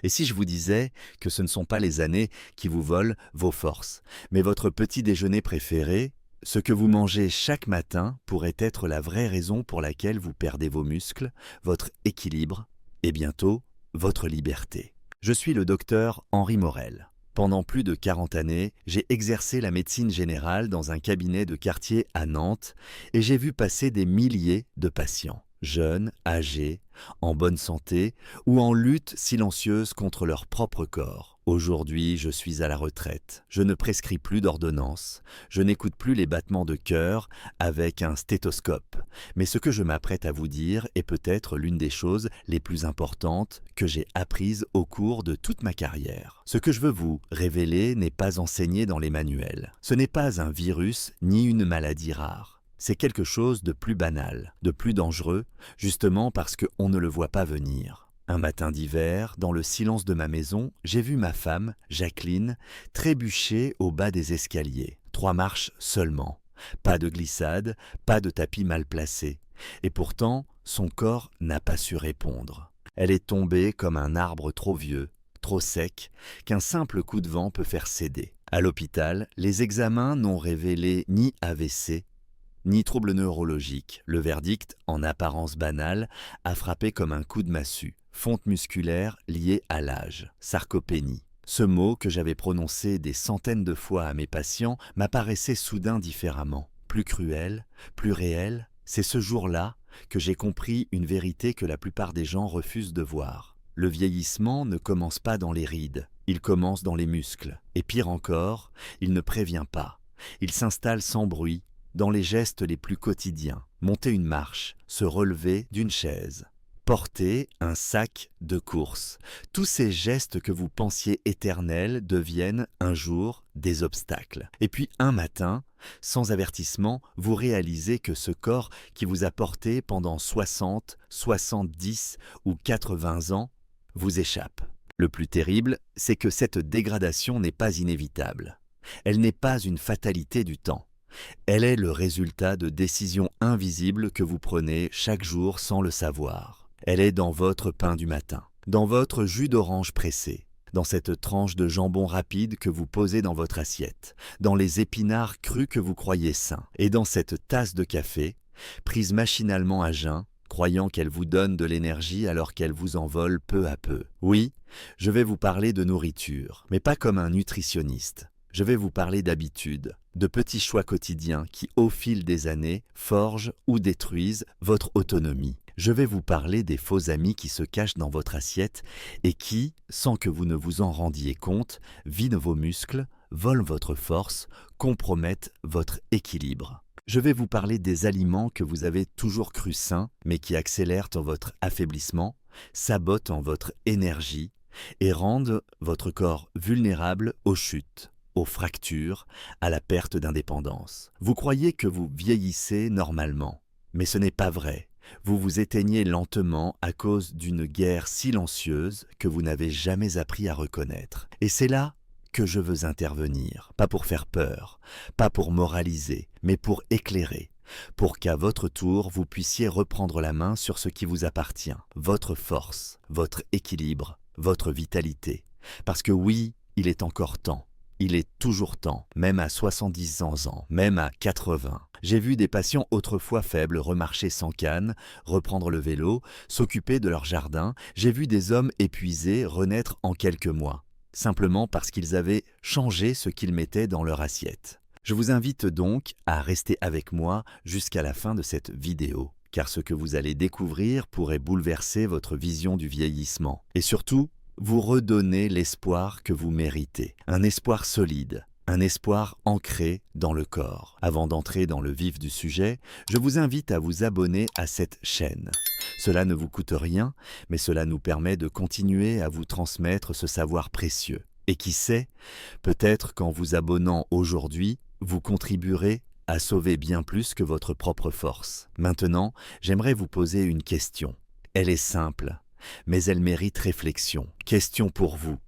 Et si je vous disais que ce ne sont pas les années qui vous volent vos forces, mais votre petit déjeuner préféré, ce que vous mangez chaque matin pourrait être la vraie raison pour laquelle vous perdez vos muscles, votre équilibre et bientôt votre liberté. Je suis le docteur Henri Morel. Pendant plus de 40 années, j'ai exercé la médecine générale dans un cabinet de quartier à Nantes et j'ai vu passer des milliers de patients, jeunes, âgés, en bonne santé ou en lutte silencieuse contre leur propre corps. Aujourd'hui, je suis à la retraite. Je ne prescris plus d'ordonnances. Je n'écoute plus les battements de cœur avec un stéthoscope. Mais ce que je m'apprête à vous dire est peut-être l'une des choses les plus importantes que j'ai apprises au cours de toute ma carrière. Ce que je veux vous révéler n'est pas enseigné dans les manuels. Ce n'est pas un virus ni une maladie rare. C'est quelque chose de plus banal, de plus dangereux, justement parce qu'on ne le voit pas venir. Un matin d'hiver, dans le silence de ma maison, j'ai vu ma femme, Jacqueline, trébucher au bas des escaliers. 3 marches seulement. Pas de glissade, pas de tapis mal placé. Et pourtant, son corps n'a pas su répondre. Elle est tombée comme un arbre trop vieux, trop sec, qu'un simple coup de vent peut faire céder. À l'hôpital, les examens n'ont révélé ni AVC, ni trouble neurologique. Le verdict, en apparence banal, a frappé comme un coup de massue. Fonte musculaire liée à l'âge, sarcopénie. Ce mot que j'avais prononcé des centaines de fois à mes patients m'apparaissait soudain différemment, plus cruel, plus réel. C'est ce jour-là que j'ai compris une vérité que la plupart des gens refusent de voir. Le vieillissement ne commence pas dans les rides, il commence dans les muscles. Et pire encore, il ne prévient pas. Il s'installe sans bruit, dans les gestes les plus quotidiens. Monter une marche, se relever d'une chaise. Porter un sac de course. Tous ces gestes que vous pensiez éternels deviennent un jour des obstacles. Et puis un matin, sans avertissement, vous réalisez que ce corps qui vous a porté pendant 60, 70 ou 80 ans vous échappe. Le plus terrible, c'est que cette dégradation n'est pas inévitable. Elle n'est pas une fatalité du temps. Elle est le résultat de décisions invisibles que vous prenez chaque jour sans le savoir. Elle est dans votre pain du matin, dans votre jus d'orange pressé, dans cette tranche de jambon rapide que vous posez dans votre assiette, dans les épinards crus que vous croyez sains, et dans cette tasse de café, prise machinalement à jeun, croyant qu'elle vous donne de l'énergie alors qu'elle vous envole peu à peu. Oui, je vais vous parler de nourriture, mais pas comme un nutritionniste. Je vais vous parler d'habitudes, de petits choix quotidiens qui, au fil des années, forgent ou détruisent votre autonomie. Je vais vous parler des faux amis qui se cachent dans votre assiette et qui, sans que vous ne vous en rendiez compte, vident vos muscles, volent votre force, compromettent votre équilibre. Je vais vous parler des aliments que vous avez toujours cru sains, mais qui accélèrent votre affaiblissement, sabotent votre énergie et rendent votre corps vulnérable aux chutes, aux fractures, à la perte d'indépendance. Vous croyez que vous vieillissez normalement, mais ce n'est pas vrai. Vous vous éteignez lentement à cause d'une guerre silencieuse que vous n'avez jamais appris à reconnaître. Et c'est là que je veux intervenir, pas pour faire peur, pas pour moraliser, mais pour éclairer, pour qu'à votre tour vous puissiez reprendre la main sur ce qui vous appartient, votre force, votre équilibre, votre vitalité. Parce que oui, il est encore temps. Il est toujours temps, même à 70 ans, même à 80. J'ai vu des patients autrefois faibles remarcher sans canne, reprendre le vélo, s'occuper de leur jardin. J'ai vu des hommes épuisés renaître en quelques mois, simplement parce qu'ils avaient changé ce qu'ils mettaient dans leur assiette. Je vous invite donc à rester avec moi jusqu'à la fin de cette vidéo, car ce que vous allez découvrir pourrait bouleverser votre vision du vieillissement. Et surtout, vous redonnez l'espoir que vous méritez, un espoir solide, un espoir ancré dans le corps. Avant d'entrer dans le vif du sujet, je vous invite à vous abonner à cette chaîne. Cela ne vous coûte rien, mais cela nous permet de continuer à vous transmettre ce savoir précieux. Et qui sait, peut-être qu'en vous abonnant aujourd'hui, vous contribuerez à sauver bien plus que votre propre force. Maintenant, j'aimerais vous poser une question. Elle est simple, mais elle mérite réflexion. Question pour vous.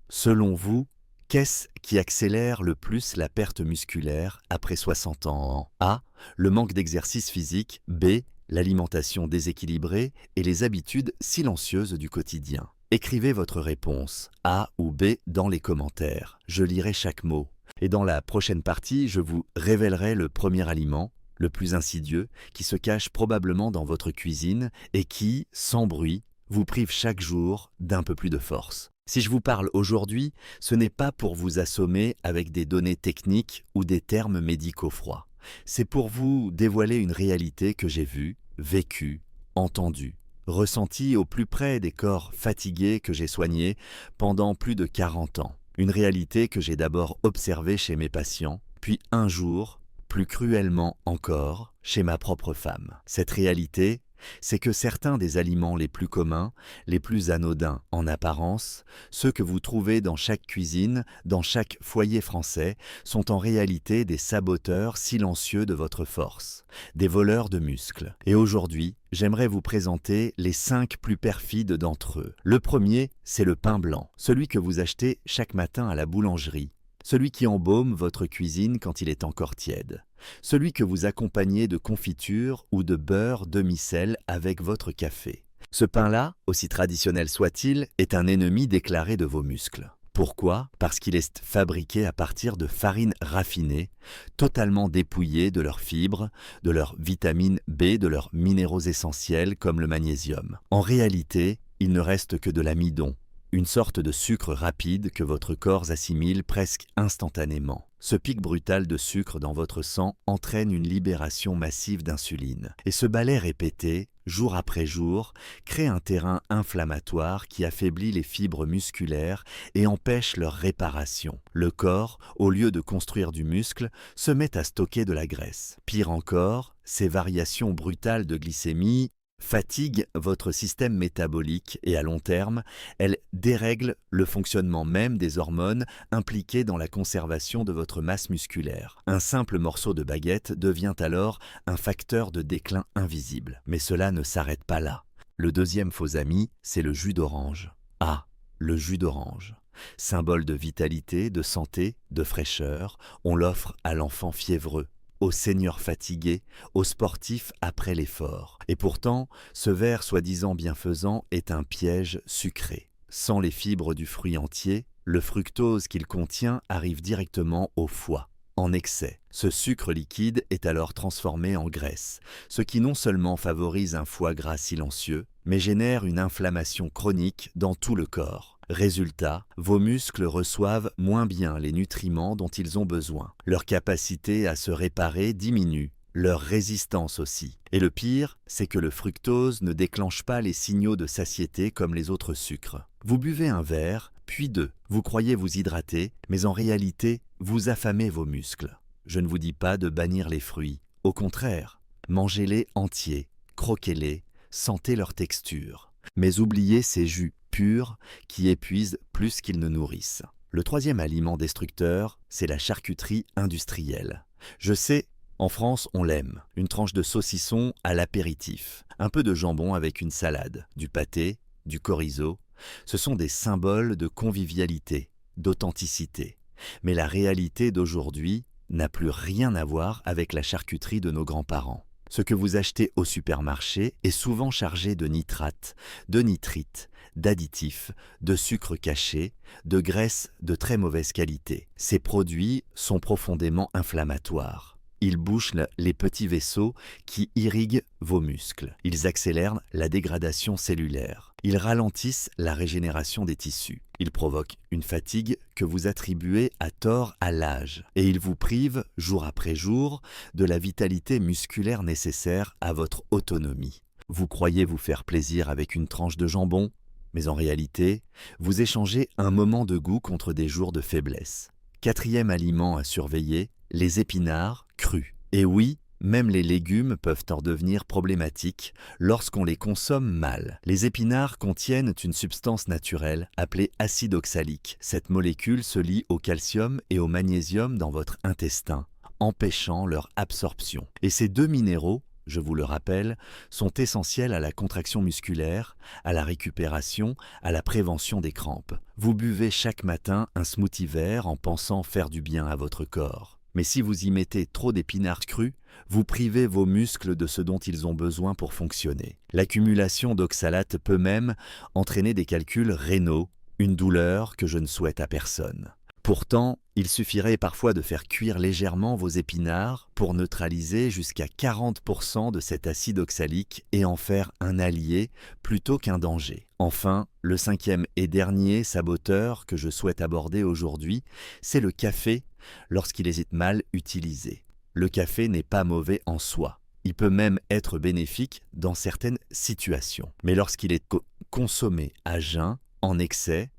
Selon vous, qu'est-ce qui accélère le plus la perte musculaire après 60 ans? A. Le manque d'exercice physique. B. L'alimentation déséquilibrée et les habitudes silencieuses du quotidien. Écrivez votre réponse, A ou B, dans les commentaires. Je lirai chaque mot. Et dans la prochaine partie, je vous révélerai le premier aliment, le plus insidieux, qui se cache probablement dans votre cuisine et qui, sans bruit, vous prive chaque jour d'un peu plus de force. Si je vous parle aujourd'hui, ce n'est pas pour vous assommer avec des données techniques ou des termes médicaux froids. C'est pour vous dévoiler une réalité que j'ai vue, vécue, entendue, ressentie au plus près des corps fatigués que j'ai soignés pendant plus de 40 ans. Une réalité que j'ai d'abord observée chez mes patients, puis un jour, plus cruellement encore, chez ma propre femme. Cette réalité, c'est que certains des aliments les plus communs, les plus anodins en apparence, ceux que vous trouvez dans chaque cuisine, dans chaque foyer français, sont en réalité des saboteurs silencieux de votre force, des voleurs de muscles. Et aujourd'hui, j'aimerais vous présenter les 5 plus perfides d'entre eux. Le premier, c'est le pain blanc, celui que vous achetez chaque matin à la boulangerie. Celui qui embaume votre cuisine quand il est encore tiède. Celui que vous accompagnez de confiture ou de beurre demi-sel avec votre café. Ce pain-là, aussi traditionnel soit-il, est un ennemi déclaré de vos muscles. Pourquoi? Parce qu'il est fabriqué à partir de farines raffinées, totalement dépouillées de leurs fibres, de leurs vitamines B, de leurs minéraux essentiels comme le magnésium. En réalité, il ne reste que de l'amidon, une sorte de sucre rapide que votre corps assimile presque instantanément. Ce pic brutal de sucre dans votre sang entraîne une libération massive d'insuline. Et ce balai répété, jour après jour, crée un terrain inflammatoire qui affaiblit les fibres musculaires et empêche leur réparation. Le corps, au lieu de construire du muscle, se met à stocker de la graisse. Pire encore, ces variations brutales de glycémie fatigue votre système métabolique et à long terme, elle dérègle le fonctionnement même des hormones impliquées dans la conservation de votre masse musculaire. Un simple morceau de baguette devient alors un facteur de déclin invisible. Mais cela ne s'arrête pas là. Le deuxième faux ami, c'est le jus d'orange. Ah, le jus d'orange. Symbole de vitalité, de santé, de fraîcheur, on l'offre à l'enfant fiévreux, aux seniors fatigués, aux sportifs après l'effort. Et pourtant, ce verre soi-disant bienfaisant est un piège sucré. Sans les fibres du fruit entier, le fructose qu'il contient arrive directement au foie. En excès, ce sucre liquide est alors transformé en graisse, ce qui non seulement favorise un foie gras silencieux, mais génère une inflammation chronique dans tout le corps. Résultat, vos muscles reçoivent moins bien les nutriments dont ils ont besoin. Leur capacité à se réparer diminue, leur résistance aussi. Et le pire, c'est que le fructose ne déclenche pas les signaux de satiété comme les autres sucres. Vous buvez un verre, puis 2. Vous croyez vous hydrater, mais en réalité, vous affamez vos muscles. Je ne vous dis pas de bannir les fruits. Au contraire, mangez-les entiers, croquez-les, sentez leur texture. Mais oubliez ces jus purs qui épuisent plus qu'ils ne nourrissent. Le troisième aliment destructeur, c'est la charcuterie industrielle. Je sais, en France, on l'aime. Une tranche de saucisson à l'apéritif, un peu de jambon avec une salade, du pâté, du chorizo. Ce sont des symboles de convivialité, d'authenticité. Mais la réalité d'aujourd'hui n'a plus rien à voir avec la charcuterie de nos grands-parents. Ce que vous achetez au supermarché est souvent chargé de nitrates, de nitrites, d'additifs, de sucres cachés, de graisses de très mauvaise qualité. Ces produits sont profondément inflammatoires. Ils bouchent les petits vaisseaux qui irriguent vos muscles. Ils accélèrent la dégradation cellulaire. Ils ralentissent la régénération des tissus. Ils provoquent une fatigue que vous attribuez à tort à l'âge. Et ils vous privent, jour après jour, de la vitalité musculaire nécessaire à votre autonomie. Vous croyez vous faire plaisir avec une tranche de jambon, mais en réalité, vous échangez un moment de goût contre des jours de faiblesse. Quatrième aliment à surveiller, les épinards crus. Et oui, même les légumes peuvent en devenir problématiques lorsqu'on les consomme mal. Les épinards contiennent une substance naturelle appelée acide oxalique. Cette molécule se lie au calcium et au magnésium dans votre intestin, empêchant leur absorption. Et ces deux minéraux, je vous le rappelle, sont essentiels à la contraction musculaire, à la récupération, à la prévention des crampes. Vous buvez chaque matin un smoothie vert en pensant faire du bien à votre corps. Mais si vous y mettez trop d'épinards crus, Vous privez vos muscles de ce dont ils ont besoin pour fonctionner. L'accumulation d'oxalate peut même entraîner des calculs rénaux, une douleur que je ne souhaite à personne. Pourtant, il suffirait parfois de faire cuire légèrement vos épinards pour neutraliser jusqu'à 40% de cet acide oxalique et en faire un allié plutôt qu'un danger. Enfin, le cinquième et dernier saboteur que je souhaite aborder aujourd'hui, c'est le café lorsqu'il est mal utilisé. Le café n'est pas mauvais en soi. Il peut même être bénéfique dans certaines situations. Mais lorsqu'il est consommé à jeun, en excès,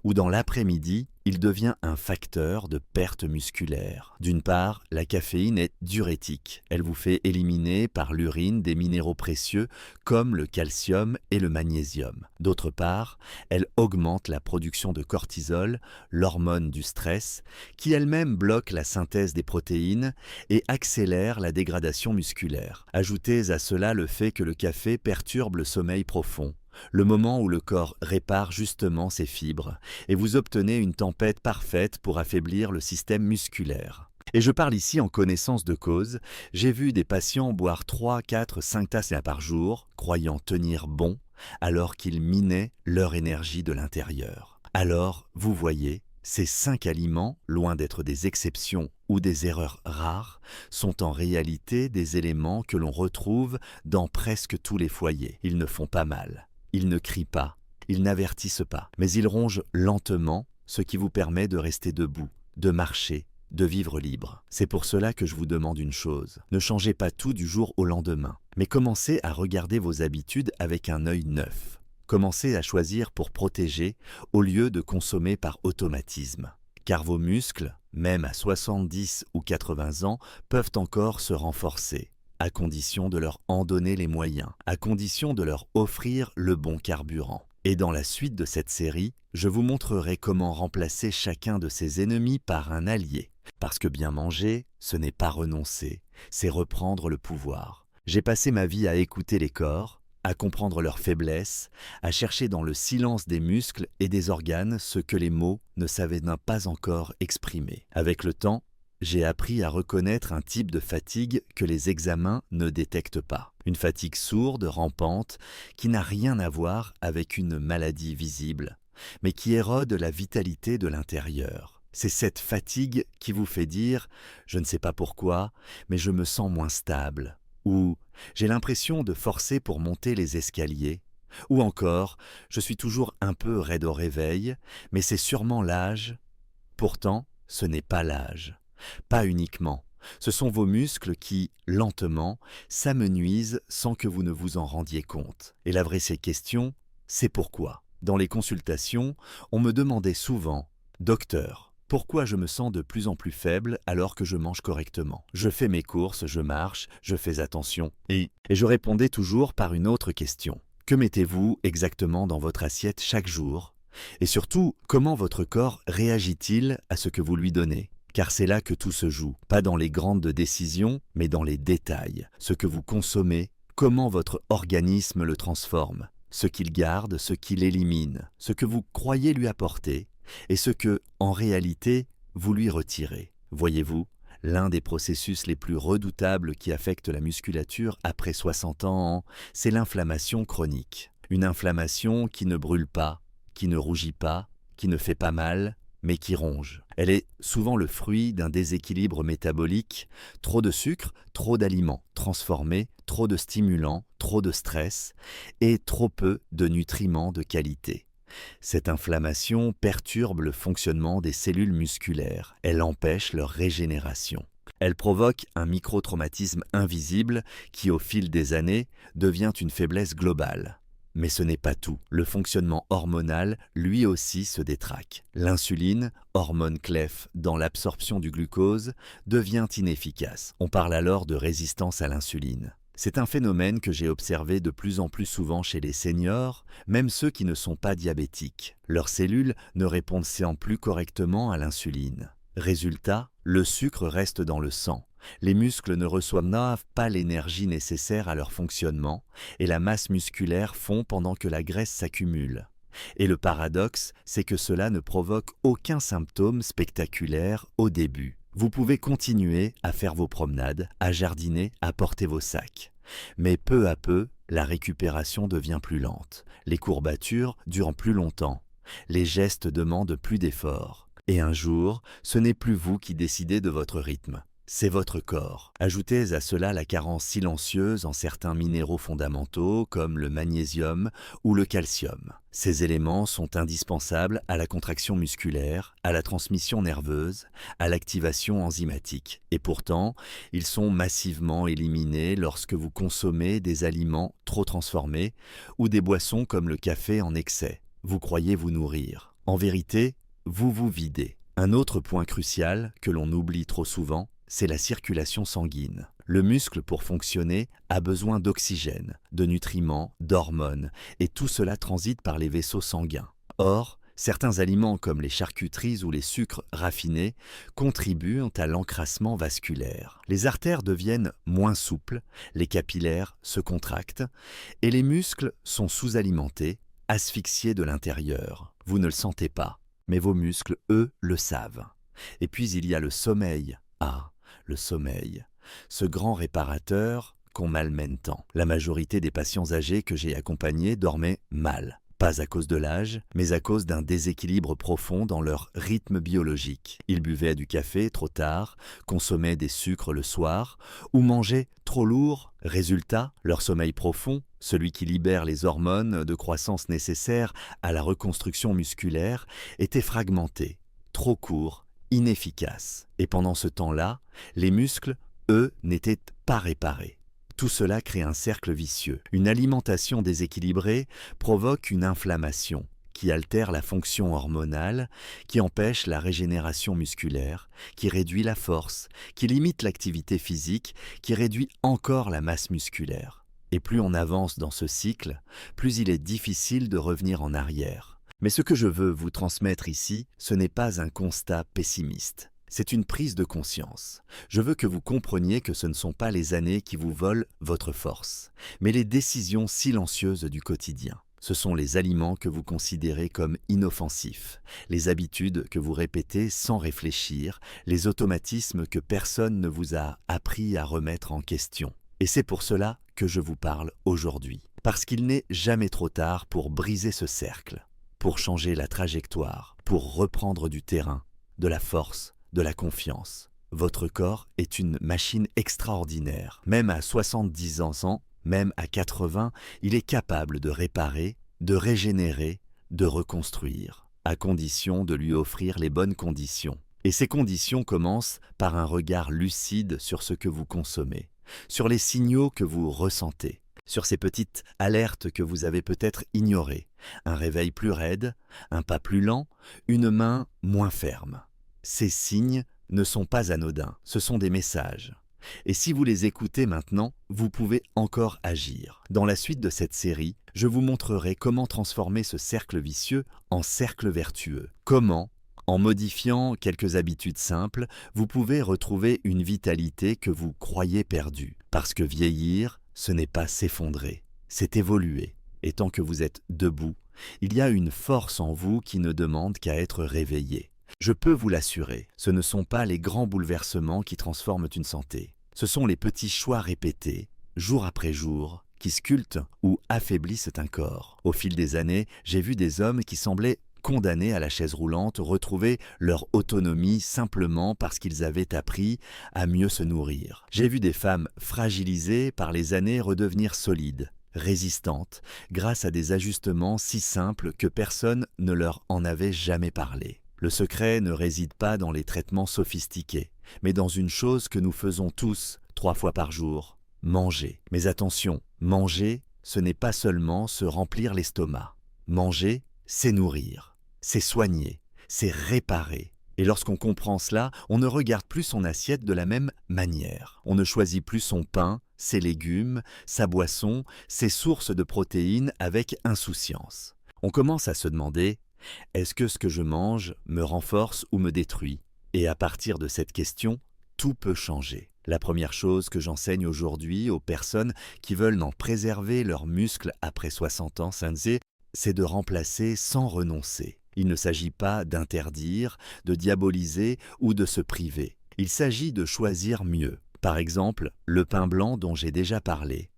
ou dans l'après-midi, il devient un facteur de perte musculaire. D'une part, la caféine est diurétique. Elle vous fait éliminer par l'urine des minéraux précieux comme le calcium et le magnésium. D'autre part, elle augmente la production de cortisol, l'hormone du stress, qui elle-même bloque la synthèse des protéines et accélère la dégradation musculaire. Ajoutez à cela le fait que le café perturbe le sommeil profond, le moment où le corps répare justement ses fibres, et vous obtenez une tempête parfaite pour affaiblir le système musculaire. Et je parle ici en connaissance de cause, j'ai vu des patients boire 3, 4, 5 tasses par jour, croyant tenir bon, alors qu'ils minaient leur énergie de l'intérieur. Alors, vous voyez, ces 5 aliments, loin d'être des exceptions ou des erreurs rares, sont en réalité des éléments que l'on retrouve dans presque tous les foyers. Ils ne font pas mal. Ils ne crient pas, ils n'avertissent pas, mais ils rongent lentement, ce qui vous permet de rester debout, de marcher, de vivre libre. C'est pour cela que je vous demande une chose. Ne changez pas tout du jour au lendemain, mais commencez à regarder vos habitudes avec un œil neuf. Commencez à choisir pour protéger au lieu de consommer par automatisme. Car vos muscles, même à 70 ou 80 ans, peuvent encore se renforcer, à condition de leur en donner les moyens, à condition de leur offrir le bon carburant. Et dans la suite de cette série, je vous montrerai comment remplacer chacun de ces ennemis par un allié. Parce que bien manger, ce n'est pas renoncer, c'est reprendre le pouvoir. J'ai passé ma vie à écouter les corps, à comprendre leurs faiblesses, à chercher dans le silence des muscles et des organes ce que les mots ne savaient pas encore exprimer. Avec le temps, j'ai appris à reconnaître un type de fatigue que les examens ne détectent pas. Une fatigue sourde, rampante, qui n'a rien à voir avec une maladie visible, mais qui érode la vitalité de l'intérieur. C'est cette fatigue qui vous fait dire « je ne sais pas pourquoi, mais je me sens moins stable » ou « j'ai l'impression de forcer pour monter les escaliers » ou encore « je suis toujours un peu raide au réveil, mais c'est sûrement l'âge ». Pourtant, ce n'est pas l'âge. Pas uniquement. Ce sont vos muscles qui, lentement, s'amenuisent sans que vous ne vous en rendiez compte. Et la vraie question, c'est pourquoi. Dans les consultations, on me demandait souvent « Docteur, pourquoi je me sens de plus en plus faible alors que je mange correctement? Je fais mes courses, je marche, je fais attention. » Et je répondais toujours par une autre question. Que mettez-vous exactement dans votre assiette chaque jour? Et surtout, comment votre corps réagit-il à ce que vous lui donnez? Car c'est là que tout se joue, pas dans les grandes décisions, mais dans les détails. Ce que vous consommez, comment votre organisme le transforme, ce qu'il garde, ce qu'il élimine, ce que vous croyez lui apporter, et ce que, en réalité, vous lui retirez. Voyez-vous, l'un des processus les plus redoutables qui affecte la musculature après 60 ans, c'est l'inflammation chronique. Une inflammation qui ne brûle pas, qui ne rougit pas, qui ne fait pas mal, mais qui ronge. Elle est souvent le fruit d'un déséquilibre métabolique, trop de sucre, trop d'aliments transformés, trop de stimulants, trop de stress et trop peu de nutriments de qualité. Cette inflammation perturbe le fonctionnement des cellules musculaires, elle empêche leur régénération. Elle provoque un microtraumatisme invisible qui, au fil des années, devient une faiblesse globale. Mais ce n'est pas tout. Le fonctionnement hormonal, lui aussi, se détraque. L'insuline, hormone clé dans l'absorption du glucose, devient inefficace. On parle alors de résistance à l'insuline. C'est un phénomène que j'ai observé de plus en plus souvent chez les seniors, même ceux qui ne sont pas diabétiques. Leurs cellules ne répondent plus correctement à l'insuline. Résultat, le sucre reste dans le sang. Les muscles ne reçoivent pas l'énergie nécessaire à leur fonctionnement et la masse musculaire fond pendant que la graisse s'accumule. Et le paradoxe, c'est que cela ne provoque aucun symptôme spectaculaire au début. Vous pouvez continuer à faire vos promenades, à jardiner, à porter vos sacs. Mais peu à peu, la récupération devient plus lente. Les courbatures durent plus longtemps. Les gestes demandent plus d'efforts. Et un jour, ce n'est plus vous qui décidez de votre rythme. C'est votre corps. Ajoutez à cela la carence silencieuse en certains minéraux fondamentaux comme le magnésium ou le calcium. Ces éléments sont indispensables à la contraction musculaire, à la transmission nerveuse, à l'activation enzymatique. Et pourtant, ils sont massivement éliminés lorsque vous consommez des aliments trop transformés ou des boissons comme le café en excès. Vous croyez vous nourrir. En vérité, vous vous videz. Un autre point crucial que l'on oublie trop souvent, c'est la circulation sanguine. Le muscle, pour fonctionner, a besoin d'oxygène, de nutriments, d'hormones, et tout cela transite par les vaisseaux sanguins. Or, certains aliments comme les charcuteries ou les sucres raffinés contribuent à l'encrassement vasculaire. Les artères deviennent moins souples, les capillaires se contractent, et les muscles sont sous-alimentés, asphyxiés de l'intérieur. Vous ne le sentez pas, mais vos muscles, eux, le savent. Et puis il y a le sommeil. Ah, le sommeil, ce grand réparateur qu'on malmène tant. La majorité des patients âgés que j'ai accompagnés dormaient mal. Pas à cause de l'âge, mais à cause d'un déséquilibre profond dans leur rythme biologique. Ils buvaient du café trop tard, consommaient des sucres le soir, ou mangeaient trop lourd. Résultat, leur sommeil profond, celui qui libère les hormones de croissance nécessaires à la reconstruction musculaire, était fragmenté, trop court, inefficace. Et pendant ce temps-là, les muscles, eux, n'étaient pas réparés. Tout cela crée un cercle vicieux. Une alimentation déséquilibrée provoque une inflammation qui altère la fonction hormonale, qui empêche la régénération musculaire, qui réduit la force, qui limite l'activité physique, qui réduit encore la masse musculaire. Et plus on avance dans ce cycle, plus il est difficile de revenir en arrière. Mais ce que je veux vous transmettre ici, ce n'est pas un constat pessimiste. C'est une prise de conscience. Je veux que vous compreniez que ce ne sont pas les années qui vous volent votre force, mais les décisions silencieuses du quotidien. Ce sont les aliments que vous considérez comme inoffensifs, les habitudes que vous répétez sans réfléchir, les automatismes que personne ne vous a appris à remettre en question. Et c'est pour cela que je vous parle aujourd'hui. Parce qu'il n'est jamais trop tard pour briser ce cercle, pour changer la trajectoire, pour reprendre du terrain, de la force, de la confiance. Votre corps est une machine extraordinaire. Même à 70 ans, même à 80, il est capable de réparer, de régénérer, de reconstruire, à condition de lui offrir les bonnes conditions. Et ces conditions commencent par un regard lucide sur ce que vous consommez, sur les signaux que vous ressentez, sur ces petites alertes que vous avez peut-être ignorées. Un réveil plus raide, un pas plus lent, une main moins ferme. Ces signes ne sont pas anodins, ce sont des messages. Et si vous les écoutez maintenant, vous pouvez encore agir. Dans la suite de cette série, je vous montrerai comment transformer ce cercle vicieux en cercle vertueux. Comment, en modifiant quelques habitudes simples, vous pouvez retrouver une vitalité que vous croyez perdue. Parce que vieillir, ce n'est pas s'effondrer, c'est évoluer. Et tant que vous êtes debout, il y a une force en vous qui ne demande qu'à être réveillée. Je peux vous l'assurer, ce ne sont pas les grands bouleversements qui transforment une santé. Ce sont les petits choix répétés, jour après jour, qui sculptent ou affaiblissent un corps. Au fil des années, j'ai vu des hommes qui semblaient condamnés à la chaise roulante retrouver leur autonomie simplement parce qu'ils avaient appris à mieux se nourrir. J'ai vu des femmes fragilisées par les années redevenir solides, résistantes, grâce à des ajustements si simples que personne ne leur en avait jamais parlé. Le secret ne réside pas dans les traitements sophistiqués, mais dans une chose que nous faisons tous 3 fois par jour, manger. Mais attention, manger, ce n'est pas seulement se remplir l'estomac. Manger, c'est nourrir, c'est soigner, c'est réparer. Et lorsqu'on comprend cela, on ne regarde plus son assiette de la même manière. On ne choisit plus son pain, ses légumes, sa boisson, ses sources de protéines avec insouciance. On commence à se demander: est-ce que ce que je mange me renforce ou me détruit? Et à partir de cette question, tout peut changer. La première chose que j'enseigne aujourd'hui aux personnes qui veulent en préserver leurs muscles après 60 ans, c'est de remplacer sans renoncer. Il ne s'agit pas d'interdire, de diaboliser ou de se priver. Il s'agit de choisir mieux. Par exemple, le pain blanc dont j'ai déjà parlé.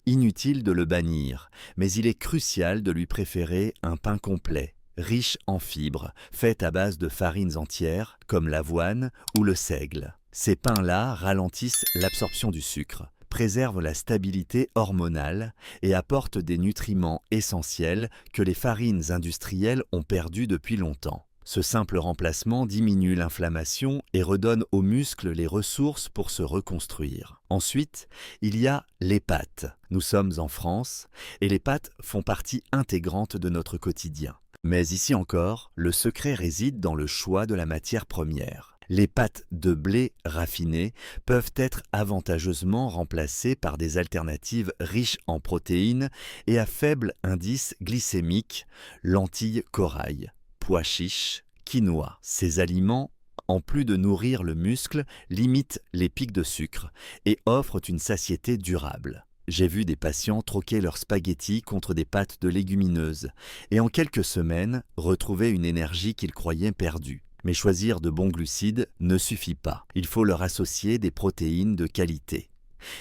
Inutile de le bannir, mais il est crucial de lui préférer un pain complet, riche en fibres, fait à base de farines entières, comme l'avoine ou le seigle. Ces pains-là ralentissent l'absorption du sucre, préservent la stabilité hormonale et apportent des nutriments essentiels que les farines industrielles ont perdus depuis longtemps. Ce simple remplacement diminue l'inflammation et redonne aux muscles les ressources pour se reconstruire. Ensuite, il y a les pâtes. Nous sommes en France et les pâtes font partie intégrante de notre quotidien. Mais ici encore, le secret réside dans le choix de la matière première. Les pâtes de blé raffinées peuvent être avantageusement remplacées par des alternatives riches en protéines et à faible indice glycémique, lentilles corail, pois chiches, quinoa. Ces aliments, en plus de nourrir le muscle, limitent les pics de sucre et offrent une satiété durable. J'ai vu des patients troquer leurs spaghettis contre des pâtes de légumineuses et en quelques semaines retrouver une énergie qu'ils croyaient perdue. Mais choisir de bons glucides ne suffit pas. Il faut leur associer des protéines de qualité.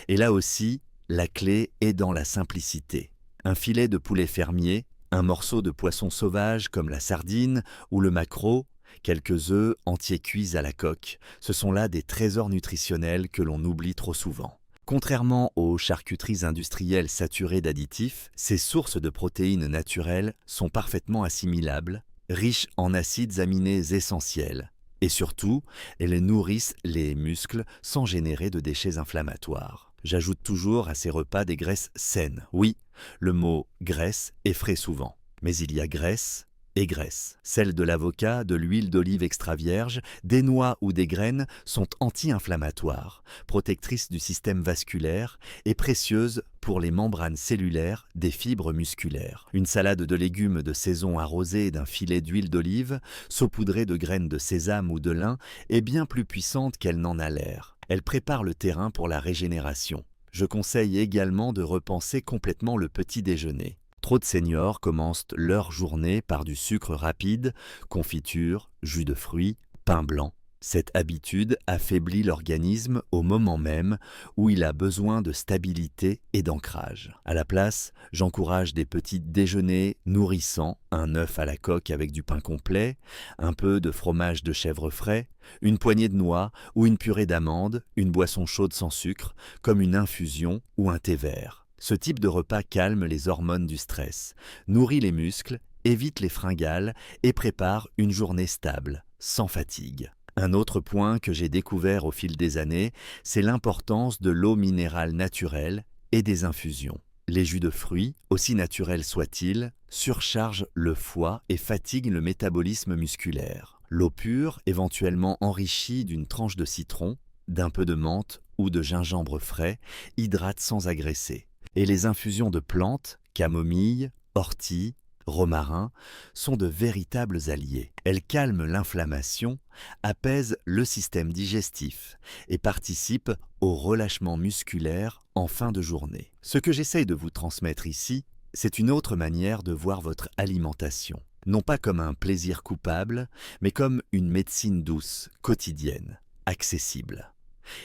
Et là aussi, la clé est dans la simplicité. Un filet de poulet fermier, un morceau de poisson sauvage comme la sardine ou le maquereau, quelques œufs entiers cuits à la coque, ce sont là des trésors nutritionnels que l'on oublie trop souvent. Contrairement aux charcuteries industrielles saturées d'additifs, ces sources de protéines naturelles sont parfaitement assimilables, riches en acides aminés essentiels. Et surtout, elles nourrissent les muscles sans générer de déchets inflammatoires. J'ajoute toujours à ces repas des graisses saines. Oui, le mot « graisse » effraie souvent. Mais il y a graisse et graisse. Celles de l'avocat, de l'huile d'olive extra vierge, des noix ou des graines sont anti-inflammatoires, protectrices du système vasculaire et précieuses pour les membranes cellulaires des fibres musculaires. Une salade de légumes de saison arrosée d'un filet d'huile d'olive, saupoudrée de graines de sésame ou de lin, est bien plus puissante qu'elle n'en a l'air. Elle prépare le terrain pour la régénération. Je conseille également de repenser complètement le petit déjeuner. Trop de seniors commencent leur journée par du sucre rapide, confiture, jus de fruits, pain blanc. Cette habitude affaiblit l'organisme au moment même où il a besoin de stabilité et d'ancrage. À la place, j'encourage des petits déjeuners nourrissants, un œuf à la coque avec du pain complet, un peu de fromage de chèvre frais, une poignée de noix ou une purée d'amandes, une boisson chaude sans sucre, comme une infusion ou un thé vert. Ce type de repas calme les hormones du stress, nourrit les muscles, évite les fringales et prépare une journée stable, sans fatigue. Un autre point que j'ai découvert au fil des années, c'est l'importance de l'eau minérale naturelle et des infusions. Les jus de fruits, aussi naturels soient-ils, surchargent le foie et fatiguent le métabolisme musculaire. L'eau pure, éventuellement enrichie d'une tranche de citron, d'un peu de menthe ou de gingembre frais, hydrate sans agresser. Et les infusions de plantes, camomille, ortie, romarin, sont de véritables alliés. Elles calment l'inflammation, apaisent le système digestif et participent au relâchement musculaire en fin de journée. Ce que j'essaye de vous transmettre ici, c'est une autre manière de voir votre alimentation. Non pas comme un plaisir coupable, mais comme une médecine douce, quotidienne, accessible.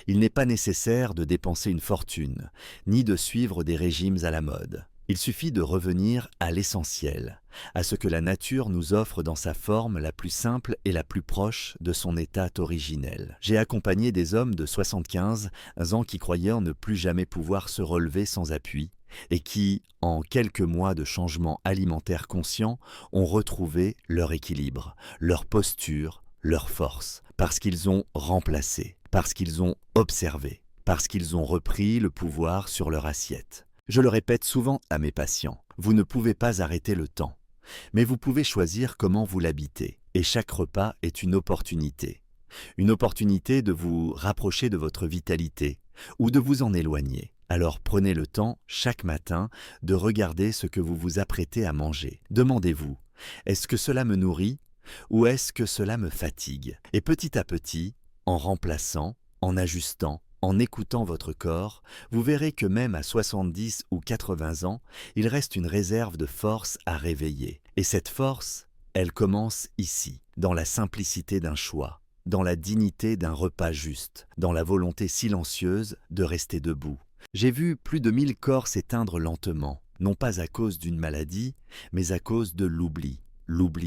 Il n'est pas nécessaire de dépenser une fortune, ni de suivre des régimes à la mode. Il suffit de revenir à l'essentiel, à ce que la nature nous offre dans sa forme la plus simple et la plus proche de son état originel. J'ai accompagné des hommes de 75 ans qui croyaient ne plus jamais pouvoir se relever sans appui et qui, en quelques mois de changement alimentaire conscient, ont retrouvé leur équilibre, leur posture, leur force, parce qu'ils ont remplacé, parce qu'ils ont observé, parce qu'ils ont repris le pouvoir sur leur assiette. Je le répète souvent à mes patients, vous ne pouvez pas arrêter le temps, mais vous pouvez choisir comment vous l'habitez. Et chaque repas est une opportunité. Une opportunité de vous rapprocher de votre vitalité ou de vous en éloigner. Alors prenez le temps, chaque matin, de regarder ce que vous vous apprêtez à manger. Demandez-vous, est-ce que cela me nourrit ou est-ce que cela me fatigue? Et petit à petit, en remplaçant, en ajustant, en écoutant votre corps, vous verrez que même à 70 ou 80 ans, il reste une réserve de force à réveiller. Et cette force, elle commence ici, dans la simplicité d'un choix. dans la dignité d'un repas juste, dans la volonté silencieuse de rester debout. J'ai vu plus de 1000 corps s'éteindre lentement, non pas à cause d'une maladie, mais à cause de l'oubli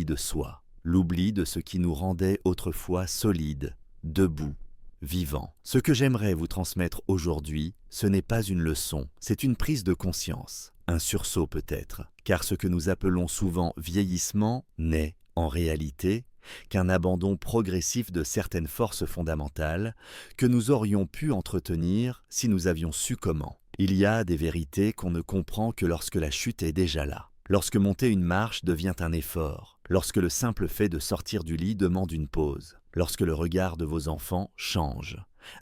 de soi, l'oubli de ce qui nous rendait autrefois solides, debout, vivants. Ce que j'aimerais vous transmettre aujourd'hui, ce n'est pas une leçon, c'est une prise de conscience, un sursaut peut-être, car ce que nous appelons souvent vieillissement n'est, en réalité, qu'un abandon progressif de certaines forces fondamentales que nous aurions pu entretenir si nous avions su comment. Il y a des vérités qu'on ne comprend que lorsque la chute est déjà là, lorsque monter une marche devient un effort, lorsque le simple fait de sortir du lit demande une pause, lorsque le regard de vos enfants change,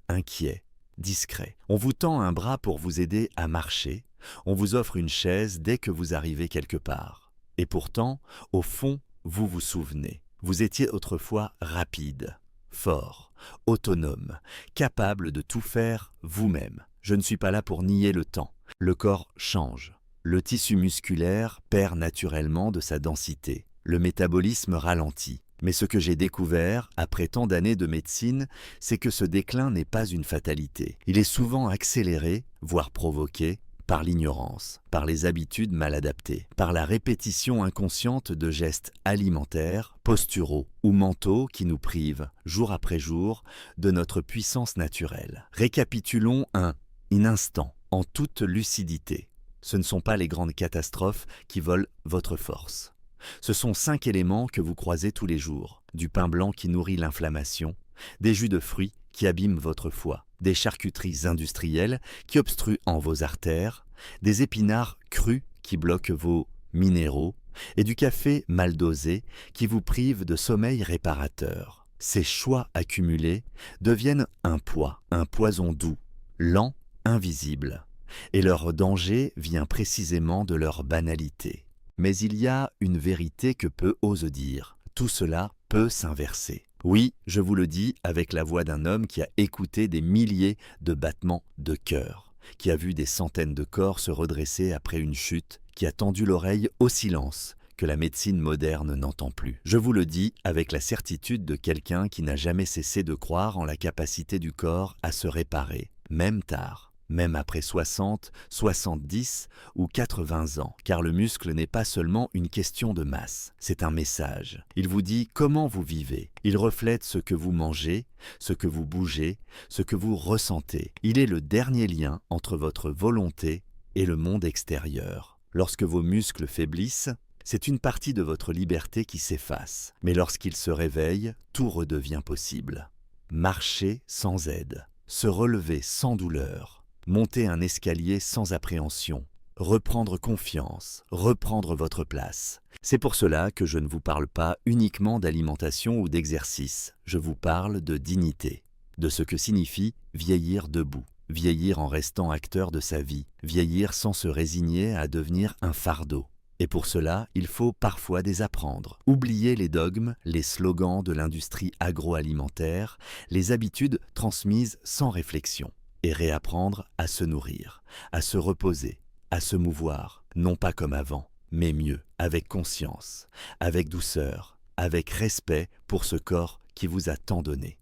inquiet, discret. On vous tend un bras pour vous aider à marcher, on vous offre une chaise dès que vous arrivez quelque part. Et pourtant, au fond, vous vous souvenez. Vous étiez autrefois rapide, fort, autonome, capable de tout faire vous-même. Je ne suis pas là pour nier le temps. Le corps change. Le tissu musculaire perd naturellement de sa densité. Le métabolisme ralentit. Mais ce que j'ai découvert, après tant d'années de médecine, c'est que ce déclin n'est pas une fatalité. Il est souvent accéléré, voire provoqué, par l'ignorance, par les habitudes mal adaptées, par la répétition inconsciente de gestes alimentaires, posturaux ou mentaux qui nous privent, jour après jour, de notre puissance naturelle. Récapitulons un instant, en toute lucidité. Ce ne sont pas les grandes catastrophes qui volent votre force. Ce sont 5 éléments que vous croisez tous les jours. Du pain blanc qui nourrit l'inflammation, des jus de fruits qui abîment votre foie, des charcuteries industrielles qui obstruent en vos artères, des épinards crus qui bloquent vos minéraux et du café mal dosé qui vous prive de sommeil réparateur. Ces choix accumulés deviennent un poids, un poison doux, lent, invisible, et leur danger vient précisément de leur banalité. Mais il y a une vérité que peu osent dire. Tout cela peut s'inverser. Oui, je vous le dis avec la voix d'un homme qui a écouté des milliers de battements de cœur, qui a vu des centaines de corps se redresser après une chute, qui a tendu l'oreille au silence que la médecine moderne n'entend plus. Je vous le dis avec la certitude de quelqu'un qui n'a jamais cessé de croire en la capacité du corps à se réparer, même tard. Même après 60, 70 ou 80 ans, car le muscle n'est pas seulement une question de masse, c'est un message. Il vous dit comment vous vivez, il reflète ce que vous mangez, ce que vous bougez, ce que vous ressentez. Il est le dernier lien entre votre volonté et le monde extérieur. Lorsque vos muscles faiblissent, c'est une partie de votre liberté qui s'efface, mais lorsqu'ils se réveillent, tout redevient possible. Marcher sans aide, se relever sans douleur, monter un escalier sans appréhension, reprendre confiance, reprendre votre place. C'est pour cela que je ne vous parle pas uniquement d'alimentation ou d'exercice, je vous parle de dignité, de ce que signifie vieillir debout, vieillir en restant acteur de sa vie, vieillir sans se résigner à devenir un fardeau. Et pour cela, il faut parfois désapprendre, oublier les dogmes, les slogans de l'industrie agroalimentaire, les habitudes transmises sans réflexion. Et réapprendre à se nourrir, à se reposer, à se mouvoir, non pas comme avant, mais mieux, avec conscience, avec douceur, avec respect pour ce corps qui vous a tant donné.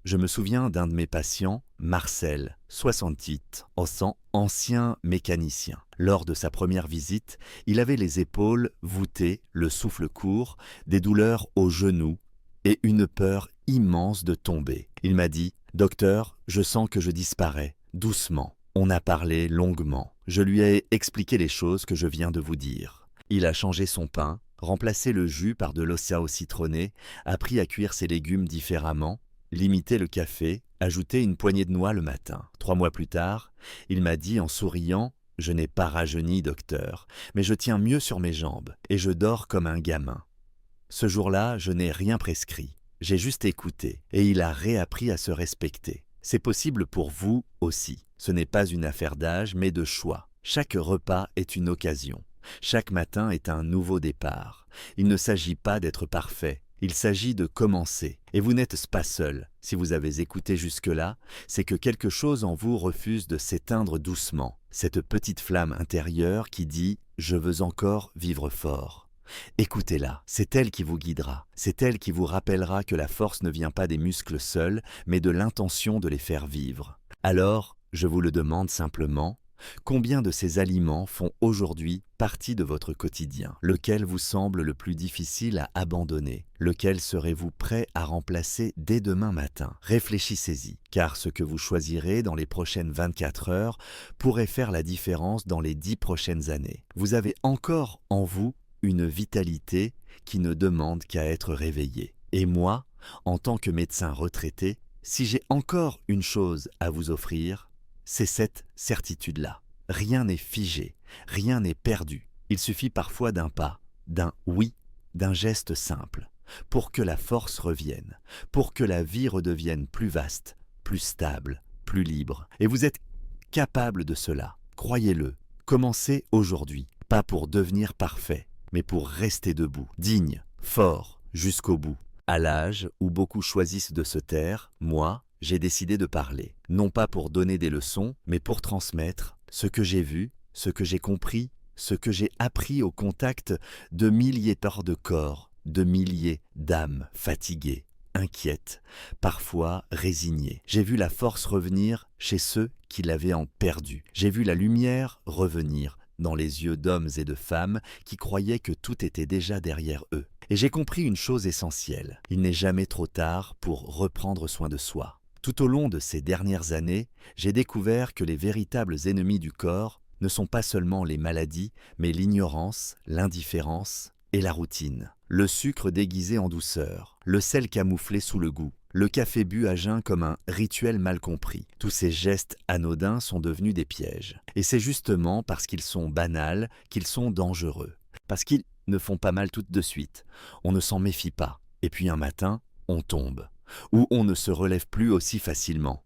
Je me souviens d'un de mes patients, Marcel, 68 ans, ancien mécanicien. Lors de sa première visite, il avait les épaules voûtées, le souffle court, des douleurs aux genoux et une peur immense de tomber. Il m'a dit « Docteur, je sens que je disparais, doucement. » On a parlé longuement. Je lui ai expliqué les choses que je viens de vous dire. Il a changé son pain, remplacé le jus par de l'ossao citronné, appris à cuire ses légumes différemment, limité le café, ajouté une poignée de noix le matin. 3 mois plus tard, il m'a dit en souriant « Je n'ai pas rajeuni, docteur, mais je tiens mieux sur mes jambes et je dors comme un gamin. » Ce jour-là, je n'ai rien prescrit. J'ai juste écouté et il a réappris à se respecter. C'est possible pour vous aussi. Ce n'est pas une affaire d'âge, mais de choix. Chaque repas est une occasion. Chaque matin est un nouveau départ. Il ne s'agit pas d'être parfait. Il s'agit de commencer. Et vous n'êtes pas seul. Si vous avez écouté jusque-là, c'est que quelque chose en vous refuse de s'éteindre doucement. Cette petite flamme intérieure qui dit « Je veux encore vivre fort ». Écoutez-la, c'est elle qui vous guidera, c'est elle qui vous rappellera que la force ne vient pas des muscles seuls, mais de l'intention de les faire vivre. Alors, je vous le demande simplement, combien de ces aliments font aujourd'hui partie de votre quotidien? Lequel vous semble le plus difficile à abandonner? Lequel serez-vous prêt à remplacer dès demain matin? Réfléchissez-y, car ce que vous choisirez dans les prochaines 24 heures pourrait faire la différence dans les 10 prochaines années. Vous avez encore en vous une vitalité qui ne demande qu'à être réveillée. Et moi, en tant que médecin retraité, si j'ai encore une chose à vous offrir, c'est cette certitude-là. Rien n'est figé, rien n'est perdu. Il suffit parfois d'un pas, d'un oui, d'un geste simple, pour que la force revienne, pour que la vie redevienne plus vaste, plus stable, plus libre. Et vous êtes capable de cela, croyez-le. Commencez aujourd'hui, pas pour devenir parfait, mais pour rester debout, digne, fort, jusqu'au bout. À l'âge où beaucoup choisissent de se taire, moi, j'ai décidé de parler, non pas pour donner des leçons, mais pour transmettre ce que j'ai vu, ce que j'ai compris, ce que j'ai appris au contact de milliers de corps, de milliers d'âmes fatiguées, inquiètes, parfois résignées. J'ai vu la force revenir chez ceux qui l'avaient en perdu. J'ai vu la lumière revenir dans les yeux d'hommes et de femmes qui croyaient que tout était déjà derrière eux. Et j'ai compris une chose essentielle, il n'est jamais trop tard pour reprendre soin de soi. Tout au long de ces dernières années, j'ai découvert que les véritables ennemis du corps ne sont pas seulement les maladies, mais l'ignorance, l'indifférence et la routine. Le sucre déguisé en douceur, le sel camouflé sous le goût, le café bu à jeun comme un rituel mal compris. Tous ces gestes anodins sont devenus des pièges. Et c'est justement parce qu'ils sont banals qu'ils sont dangereux. Parce qu'ils ne font pas mal tout de suite. On ne s'en méfie pas. Et puis un matin, on tombe. Ou on ne se relève plus aussi facilement.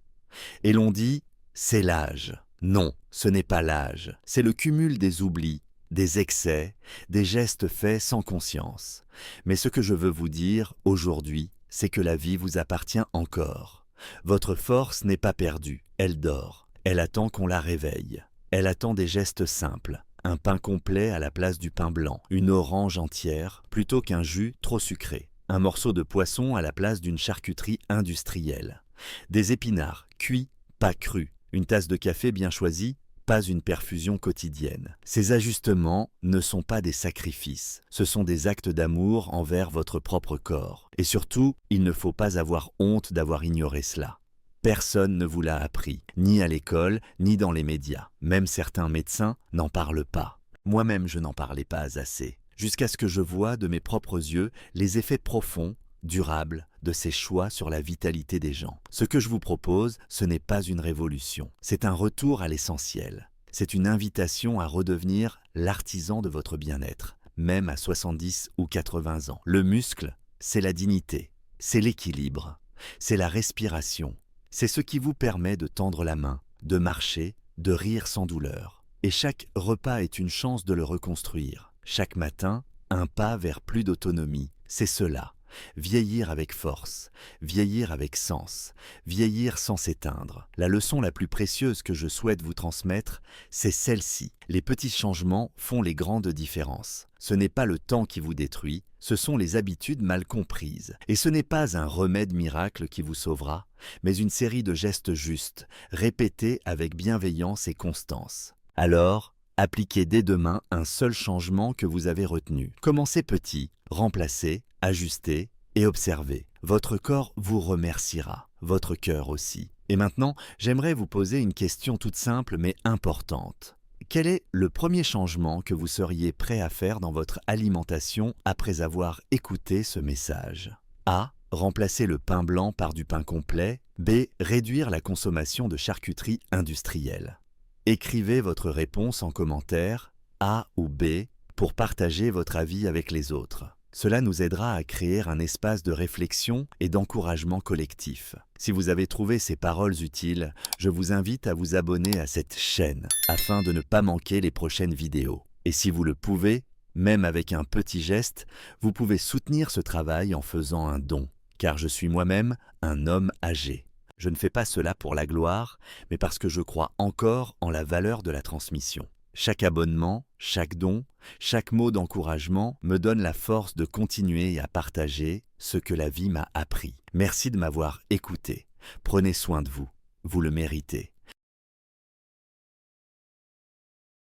Et l'on dit « c'est l'âge ». Non, ce n'est pas l'âge. C'est le cumul des oublis, des excès, des gestes faits sans conscience. Mais ce que je veux vous dire aujourd'hui, c'est que la vie vous appartient encore. Votre force n'est pas perdue, elle dort. Elle attend qu'on la réveille. Elle attend des gestes simples. Un pain complet à la place du pain blanc, une orange entière plutôt qu'un jus trop sucré. Un morceau de poisson à la place d'une charcuterie industrielle. Des épinards, cuits, pas crus. Une tasse de café bien choisie, pas une perfusion quotidienne. Ces ajustements ne sont pas des sacrifices. Ce sont des actes d'amour envers votre propre corps. Et surtout, il ne faut pas avoir honte d'avoir ignoré cela. Personne ne vous l'a appris, ni à l'école, ni dans les médias. Même certains médecins n'en parlent pas. Moi-même, je n'en parlais pas assez. Jusqu'à ce que je voie de mes propres yeux les effets profonds, durables, de ces choix sur la vitalité des gens. Ce que je vous propose, ce n'est pas une révolution. C'est un retour à l'essentiel. C'est une invitation à redevenir l'artisan de votre bien-être, même à 70 ou 80 ans. Le muscle, c'est la dignité, c'est l'équilibre, c'est la respiration. C'est ce qui vous permet de tendre la main, de marcher, de rire sans douleur. Et chaque repas est une chance de le reconstruire. Chaque matin, un pas vers plus d'autonomie, c'est cela. Vieillir avec force, vieillir avec sens, vieillir sans s'éteindre. La leçon la plus précieuse que je souhaite vous transmettre, c'est celle-ci. Les petits changements font les grandes différences. Ce n'est pas le temps qui vous détruit, ce sont les habitudes mal comprises. Et ce n'est pas un remède miracle qui vous sauvera, mais une série de gestes justes, répétés avec bienveillance et constance. Alors, appliquez dès demain un seul changement que vous avez retenu. Commencez petit, remplacez, ajustez et observez. Votre corps vous remerciera, votre cœur aussi. Et maintenant, j'aimerais vous poser une question toute simple mais importante. Quel est le premier changement que vous seriez prêt à faire dans votre alimentation après avoir écouté ce message? A. Remplacer le pain blanc par du pain complet. B. Réduire la consommation de charcuterie industrielle. Écrivez votre réponse en commentaire, A ou B, pour partager votre avis avec les autres. Cela nous aidera à créer un espace de réflexion et d'encouragement collectif. Si vous avez trouvé ces paroles utiles, je vous invite à vous abonner à cette chaîne afin de ne pas manquer les prochaines vidéos. Et si vous le pouvez, même avec un petit geste, vous pouvez soutenir ce travail en faisant un don, car je suis moi-même un homme âgé. Je ne fais pas cela pour la gloire, mais parce que je crois encore en la valeur de la transmission. Chaque abonnement, chaque don, chaque mot d'encouragement me donne la force de continuer à partager ce que la vie m'a appris. Merci de m'avoir écouté. Prenez soin de vous, vous le méritez.